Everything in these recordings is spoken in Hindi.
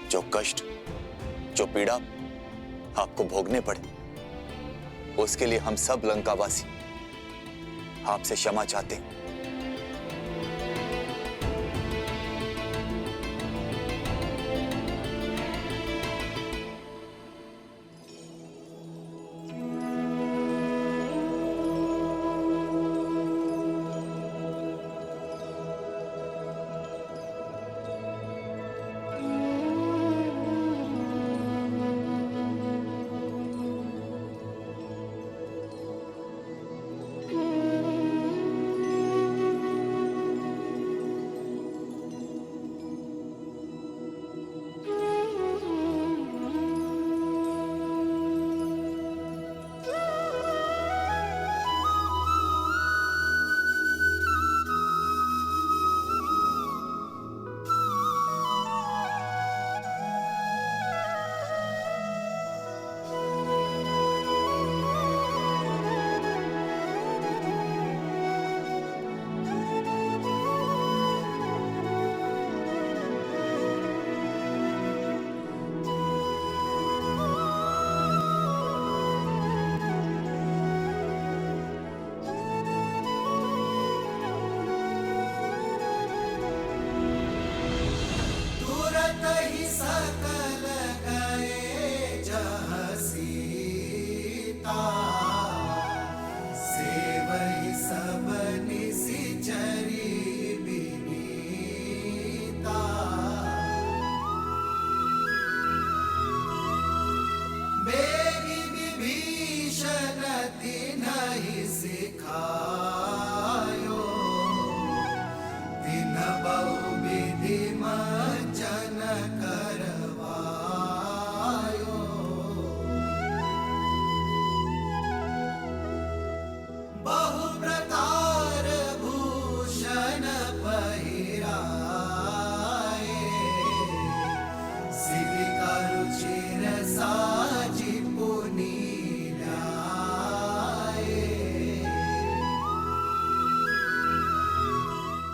जो कष्ट, जो पीड़ा आपको भोगने पड़े, उसके लिए हम सब लंकावासी आपसे क्षमा चाहते हैं।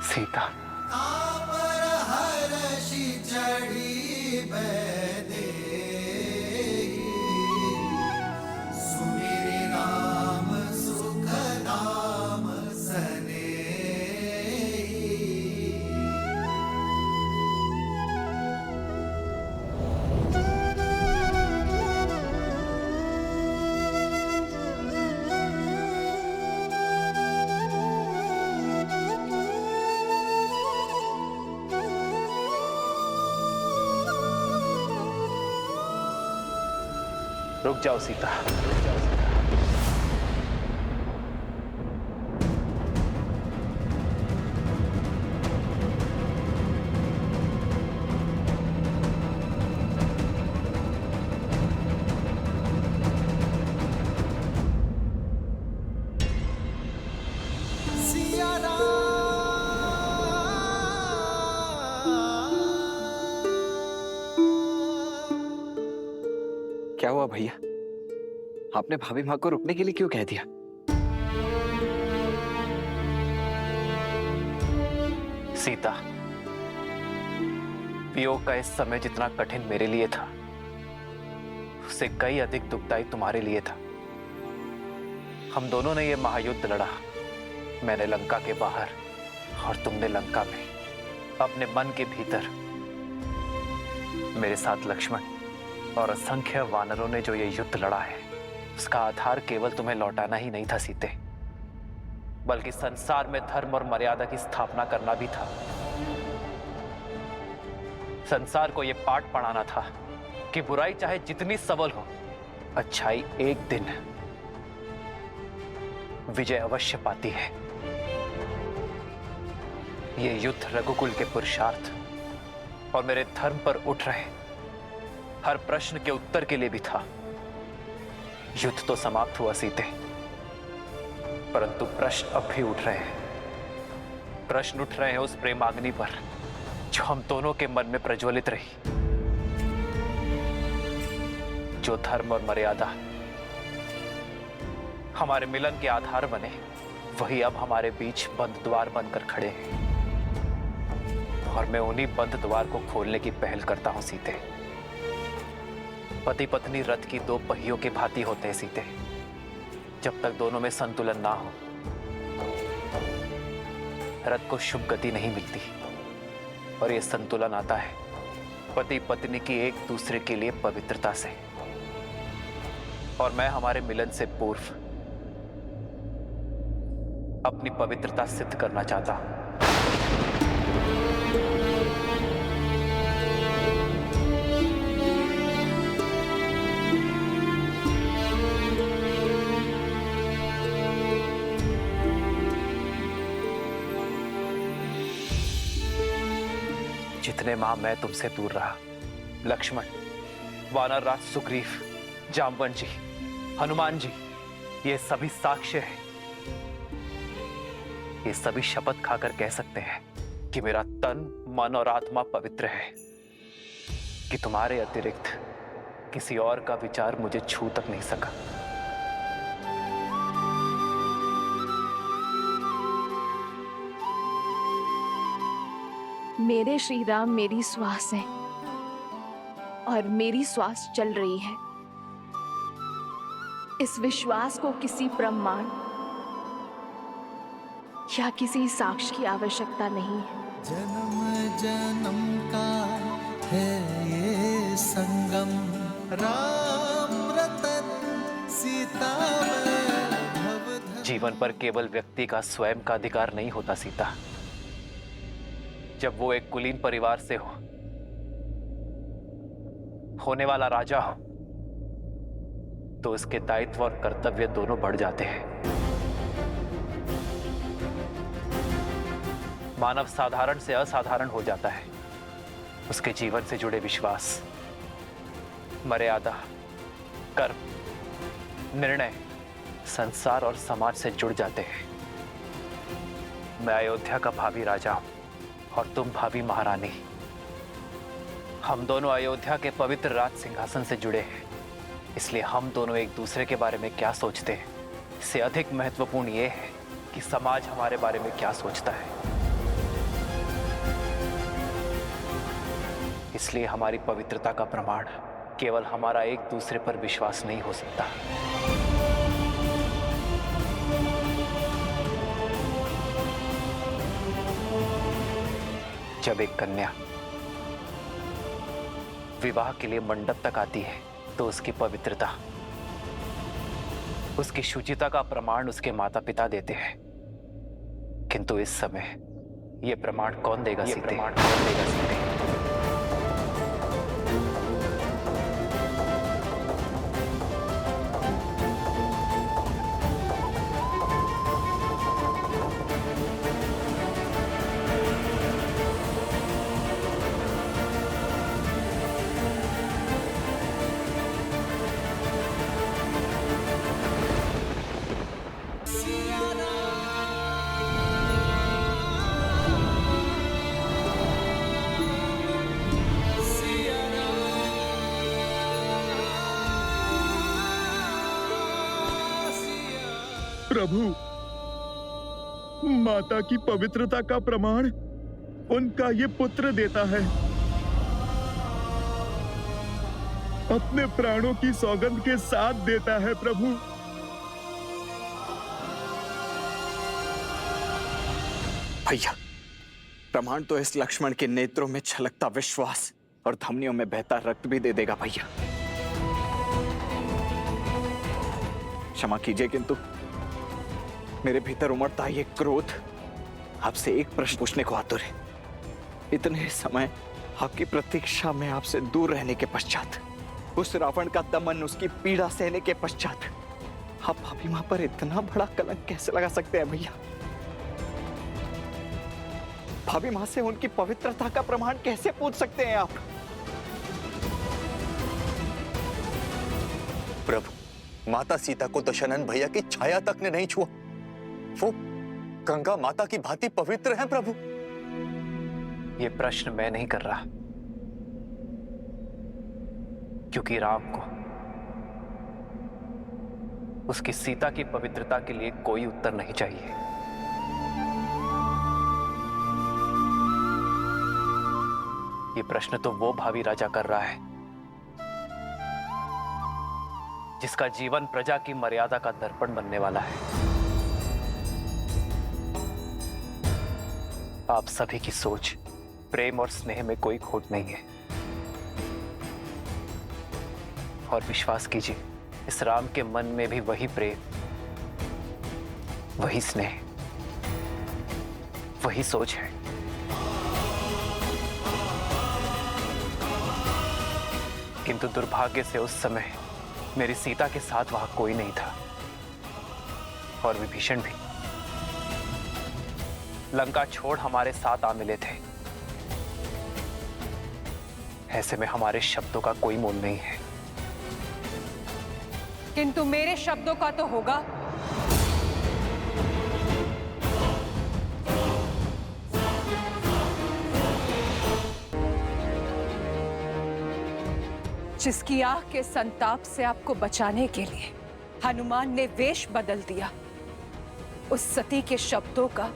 सीता, रुक जाओ सीता। क्या हुआ भैया? आपने भाभी माँ को रुकने के लिए क्यों कह दिया? सीता, वियोग का इस समय जितना कठिन मेरे लिए था, उससे कई अधिक दुखदायी तुम्हारे लिए था। हम दोनों ने यह महायुद्ध लड़ा, मैंने लंका के बाहर और तुमने लंका में, अपने मन के भीतर। मेरे साथ लक्ष्मण और असंख्य वानरों ने जो ये युद्ध लड़ा है, उसका आधार केवल तुम्हें लौटाना ही नहीं था सीते, बल्कि संसार में धर्म और मर्यादा की स्थापना करना भी था। संसार को यह पाठ पढ़ाना था कि बुराई चाहे जितनी सबल हो, अच्छाई एक दिन विजय अवश्य पाती है। यह युद्ध रघुकुल के पुरुषार्थ और मेरे धर्म पर उठ रहे हर प्रश्न के उत्तर के लिए भी था। युद्ध तो समाप्त हुआ सीते, परंतु प्रश्न अब भी उठ रहे हैं। प्रश्न उठ रहे हैं उस प्रेमाग्नि पर जो हम दोनों के मन में प्रज्वलित रही। जो धर्म और मर्यादा हमारे मिलन के आधार बने, वही अब हमारे बीच बंद द्वार बनकर खड़े हैं। और मैं उन्हीं बंद द्वार को खोलने की पहल करता हूं सीते। पति पत्नी रथ की दो पहियों के भांति होते हैं सीते। जब तक दोनों में संतुलन ना हो, रथ को शुभ गति नहीं मिलती। और यह संतुलन आता है पति पत्नी की एक दूसरे के लिए पवित्रता से। और मैं हमारे मिलन से पूर्व अपनी पवित्रता सिद्ध करना चाहता हूं। जितने माह मैं तुमसे दूर रहा, लक्ष्मण, वानर राज सुग्रीव, जामवंत जी, हनुमान जी, ये सभी साक्ष्य हैं। ये सभी शपथ खाकर कह सकते हैं कि मेरा तन, मन और आत्मा पवित्र है, कि तुम्हारे अतिरिक्त किसी और का विचार मुझे छू तक नहीं सका। मेरे श्री राम मेरी श्वास है और मेरी श्वास चल रही है। इस विश्वास को किसी प्रमाण या किसी साक्ष्य की आवश्यकता नहीं है। जन्म जन्म का है ये संगम, राम रतन सीता भव। जीवन पर केवल व्यक्ति का स्वयं का अधिकार नहीं होता सीता। जब वो एक कुलीन परिवार से होने वाला राजा हो, तो उसके दायित्व और कर्तव्य दोनों बढ़ जाते हैं। मानव साधारण से असाधारण हो जाता है। उसके जीवन से जुड़े विश्वास, मर्यादा, कर्म, निर्णय संसार और समाज से जुड़ जाते हैं। मैं अयोध्या का भावी राजा हूं और तुम भावी महारानी। हम दोनों अयोध्या के पवित्र राज सिंहासन से जुड़े हैं। इसलिए हम दोनों एक दूसरे के बारे में क्या सोचते हैं, इससे अधिक महत्वपूर्ण यह है कि समाज हमारे बारे में क्या सोचता है। इसलिए हमारी पवित्रता का प्रमाण केवल हमारा एक दूसरे पर विश्वास नहीं हो सकता। जब एक कन्या विवाह के लिए मंडप तक आती है, तो उसकी पवित्रता, उसकी शुचिता का प्रमाण उसके माता पिता देते हैं। किंतु इस समय यह प्रमाण कौन देगा सीते? प्रभु, माता की पवित्रता का प्रमाण उनका ये पुत्र देता है। अपने प्राणों की सौगंध के साथ देता है प्रभु। भैया, प्रमाण तो इस लक्ष्मण के नेत्रों में छलकता विश्वास और धमनियों में बहता रक्त भी दे देगा भैया। क्षमा कीजिए, किंतु मेरे भीतर उमड़ता ये क्रोध आपसे एक प्रश्न पूछने को आतुर है। इतने समय आपकी प्रतीक्षा में आपसे दूर रहने के पश्चात, उस रावण का दमन, उसकी पीड़ा सहने के पश्चात, आप भाभी मां पर इतना बड़ा कलंक कैसे लगा सकते हैं भैया? भाभी मां से उनकी पवित्रता का प्रमाण कैसे पूछ सकते हैं आप? प्रभु, माता सीता को दशरथ भैया की छाया तक ने नहीं छुआ। वो गंगा माता की भांति पवित्र है प्रभु। यह प्रश्न मैं नहीं कर रहा, क्योंकि राम को उसकी सीता की पवित्रता के लिए कोई उत्तर नहीं चाहिए। यह प्रश्न तो वो भावी राजा कर रहा है जिसका जीवन प्रजा की मर्यादा का दर्पण बनने वाला है। आप सभी की सोच, प्रेम और स्नेह में कोई खोट नहीं है। और विश्वास कीजिए, इस राम के मन में भी वही प्रेम, वही स्नेह, वही सोच है। किंतु दुर्भाग्य से उस समय मेरी सीता के साथ वहां कोई नहीं था, और विभीषण भी लंका छोड़ हमारे साथ आ मिले थे। ऐसे में हमारे शब्दों का कोई मोल नहीं है। किंतु मेरे शब्दों का तो होगा। जिसकी आह के संताप से आपको बचाने के लिए हनुमान ने वेश बदल दिया, उस सती के शब्दों का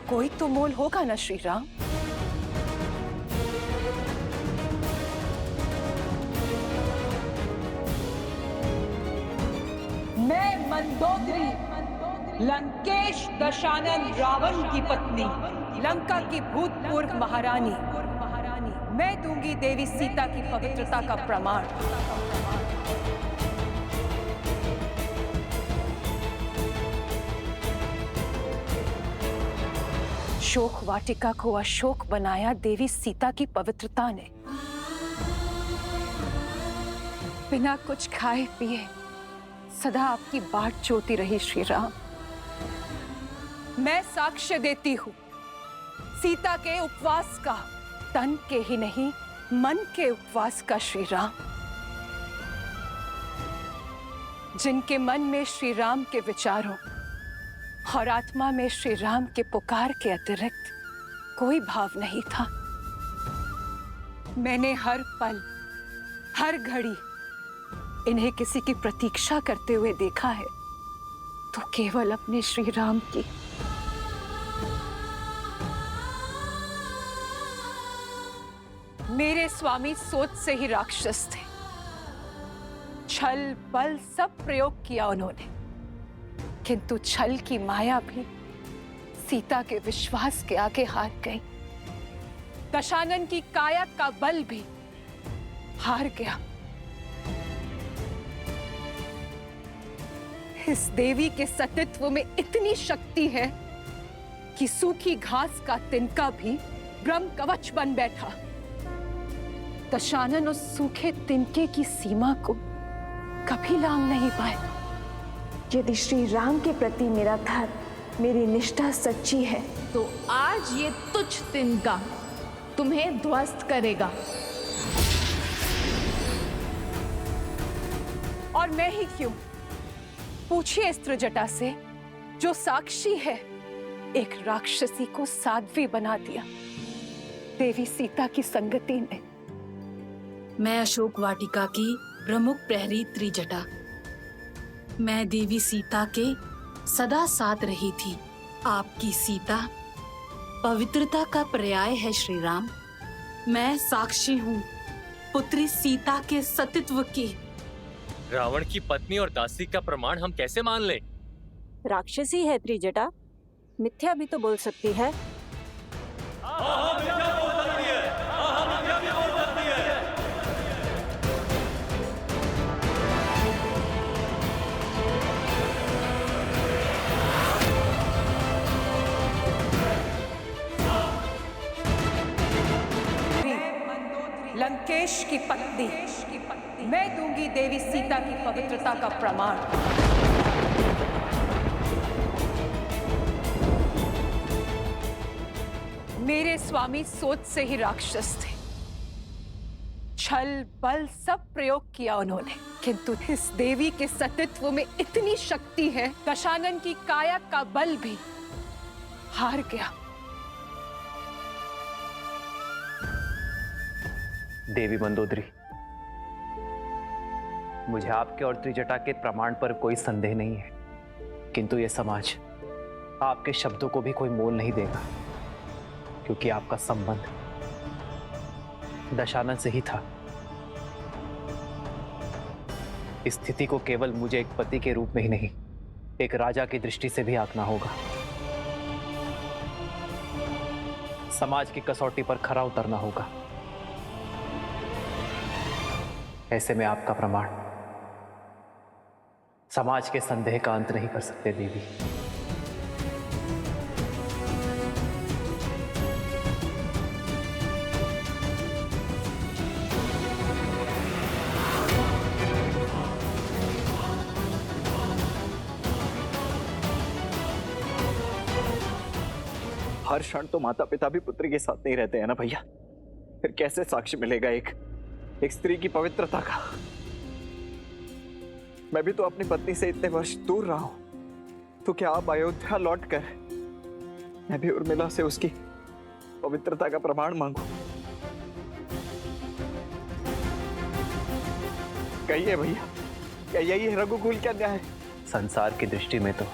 कोई तो मोल होगा ना श्री राम। मैं मंदोदरी, लंकेश दशानन रावण की पत्नी, लंका की भूतपूर्व महारानी, मैं दूंगी देवी सीता की पवित्रता का प्रमाण। शोक वाटिका को अशोक बनाया देवी सीता की पवित्रता ने। बिना कुछ खाए पिए सदा आपकी बाट जोती रही श्री राम। मैं साक्ष्य देती हूं सीता के उपवास का, तन के ही नहीं मन के उपवास का श्री राम। जिनके मन में श्री राम के विचारों और आत्मा में श्री राम के पुकार के अतिरिक्त कोई भाव नहीं था। मैंने हर पल, हर घड़ी इन्हें किसी की प्रतीक्षा करते हुए देखा है, तो केवल अपने श्री राम की। मेरे स्वामी सोच से ही राक्षस थे। छल बल सब प्रयोग किया उन्होंने, किंतु छल की माया भी सीता के विश्वास के आगे हार गई। दशानन की काया का बल भी हार गया। इस देवी के सतीत्व में इतनी शक्ति है कि सूखी घास का तिनका भी ब्रह्म कवच बन बैठा। दशानन उस सूखे तिनके की सीमा को कभी लांघ नहीं पाए। यदि श्री राम के प्रति मेरा धर्म, मेरी निष्ठा सच्ची है, तो आज ये तुच्छ तिनका तुम्हें ध्वस्त करेगा। और मैं ही क्यों? पूछिए इस त्रिजटा से, जो साक्षी है, एक राक्षसी को साध्वी बना दिया देवी सीता की संगति ने। मैं अशोक वाटिका की प्रमुख प्रहरी त्रिजटा, मैं देवी सीता के सदा साथ रही थी। आपकी सीता पवित्रता का पर्याय है श्री राम। मैं साक्षी हूँ पुत्री सीता के सतीत्व की। रावण की पत्नी और दासी का प्रमाण हम कैसे मान लें? राक्षसी है त्रिजटा, मिथ्या भी तो बोल सकती है। लंकेश की पत्नी, मैं दूंगी देवी सीता की पवित्रता का प्रमाण। मेरे स्वामी सोच से ही राक्षस थे। छल बल सब प्रयोग किया उन्होंने, किंतु इस देवी के सतीत्व में इतनी शक्ति है, दशानन की काया का बल भी हार गया। देवी मंदोदरी, मुझे आपके और त्रिजटा के प्रमाण पर कोई संदेह नहीं है, किंतु यह समाज आपके शब्दों को भी कोई मोल नहीं देगा, क्योंकि आपका संबंध दशानन से ही था। इस स्थिति को केवल मुझे एक पति के रूप में ही नहीं, एक राजा की दृष्टि से भी आंकना होगा। समाज की कसौटी पर खरा उतरना होगा। ऐसे में आपका प्रमाण समाज के संदेह का अंत नहीं कर सकते देवी। हर क्षण तो माता पिता भी पुत्री के साथ नहीं रहते हैं ना भैया। फिर कैसे साक्ष्य मिलेगा एक स्त्री की पवित्रता का? मैं भी तो अपनी पत्नी से इतने वर्ष दूर रहा हूं, तो क्या आप अयोध्या लौटकर मैं भी उर्मिला से उसकी पवित्रता का प्रमाण मांगू? कहिए भैया, क्या यही है रघुकुल का न्याय? संसार की दृष्टि में तो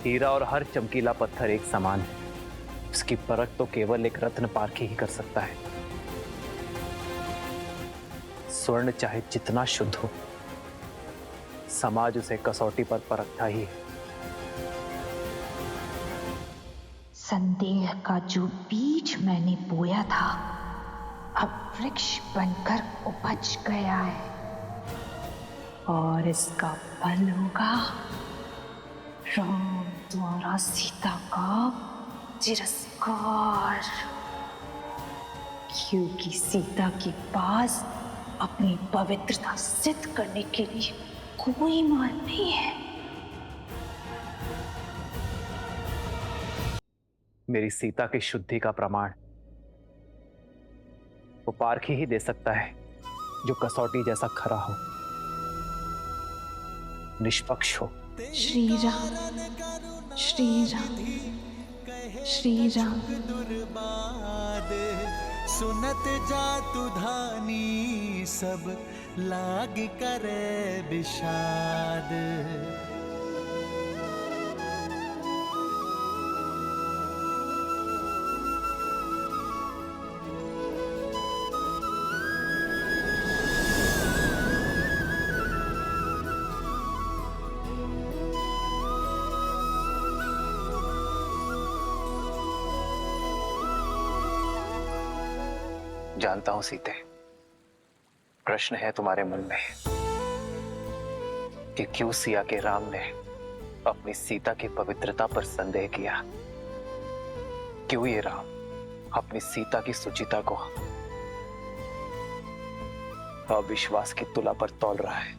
हीरा और हर चमकीला पत्थर एक समान है। उसकी परख तो केवल एक रत्न पारखी ही कर सकता है। स्वर्ण चाहे जितना शुद्ध हो, समाज उसे कसौटी पर परखता ही है। संदेह का जो बीज मैंने बोया था अब वृक्ष बनकर उपज गया है और इसका फल होगा राम द्वारा सीता का तिरस्कार, क्योंकि सीता के पास अपनी पवित्रता सिद्ध करने के लिए कोई मार्ग नहीं है। मेरी सीता की शुद्धि का प्रमाण वो पारखी ही दे सकता है, जो कसौटी जैसा खरा हो, निष्पक्ष हो। श्री राम, श्री राम, श्री राम। सुनत जातु धानी सब लाग करे विषाद। जानता हूं सीते, प्रश्न है तुम्हारे मन में कि क्यों सिया के राम ने अपनी सीता की पवित्रता पर संदेह किया। क्यों ये राम अपनी सीता की सुचिता को अविश्वास की तुला पर तौल रहा है।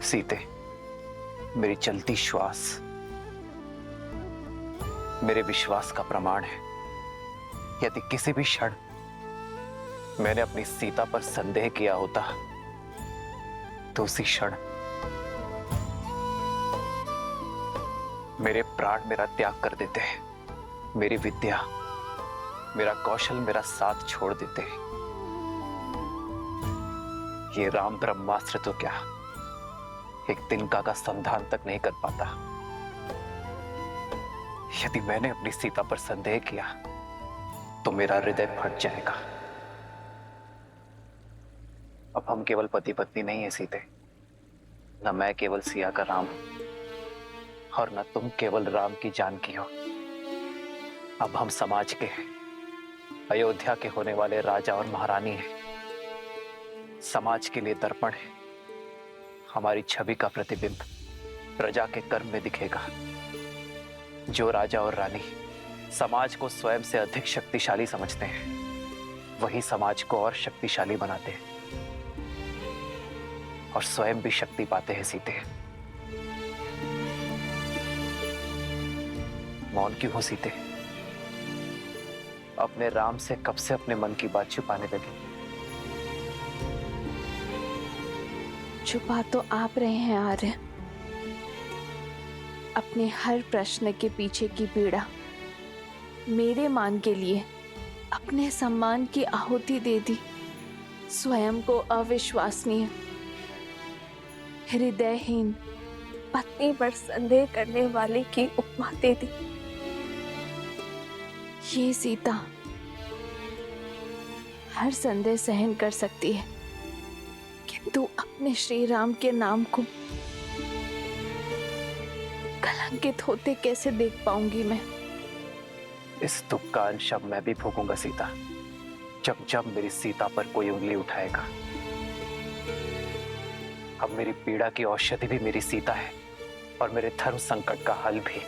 सीते, मेरी चलती श्वास मेरे विश्वास का प्रमाण है। यदि किसी भी क्षण मैंने अपनी सीता पर संदेह किया होता तो उसी क्षण मेरे प्राण मेरा त्याग कर देते हैं, मेरी विद्या, मेरा कौशल, मेरा साथ छोड़ देते हैं। ये राम ब्रह्मास्त्र तो क्या एक तिनका का संधान तक नहीं कर पाता। यदि मैंने अपनी सीता पर संदेह किया तो मेरा हृदय फट जाएगा। अब हम केवल पति पत्नी नहीं है सीते, न मैं केवल सिया का राम और न तुम केवल राम की जानकी हो। अब हम समाज के हैं, अयोध्या के होने वाले राजा और महारानी हैं। समाज के लिए दर्पण है। हमारी छवि का प्रतिबिंब प्रजा के कर्म में दिखेगा। जो राजा और रानी समाज को स्वयं से अधिक शक्तिशाली समझते हैं, वही समाज को और शक्तिशाली बनाते हैं और स्वयं भी शक्ति पाते हैं। सीते, मौन क्यों हो सीते? अपने राम से कब से अपने मन की बात छुपाने लगे? छुपा तो आप रहे हैं आर्य। अपने हर प्रश्न के पीछे की पीड़ा मेरे मान के लिए अपने सम्मान की आहुति दे दी। स्वयं को अविश्वसनीय, हृदयहीन पत्नी पर संदेह करने वाले की उपमा दे दी। ये सीता हर संदेह सहन कर सकती है, किंतु किंतु अपने श्री राम के नाम को कलंकित होते कैसे देख पाऊंगी मैं? इस दुख का अंश अब मैं भी भोगूंगा सीता, जब जब मेरी सीता पर कोई उंगली उठाएगा। अब मेरी पीड़ा की औषधि भी मेरी सीता है और मेरे धर्म संकट का हल भी।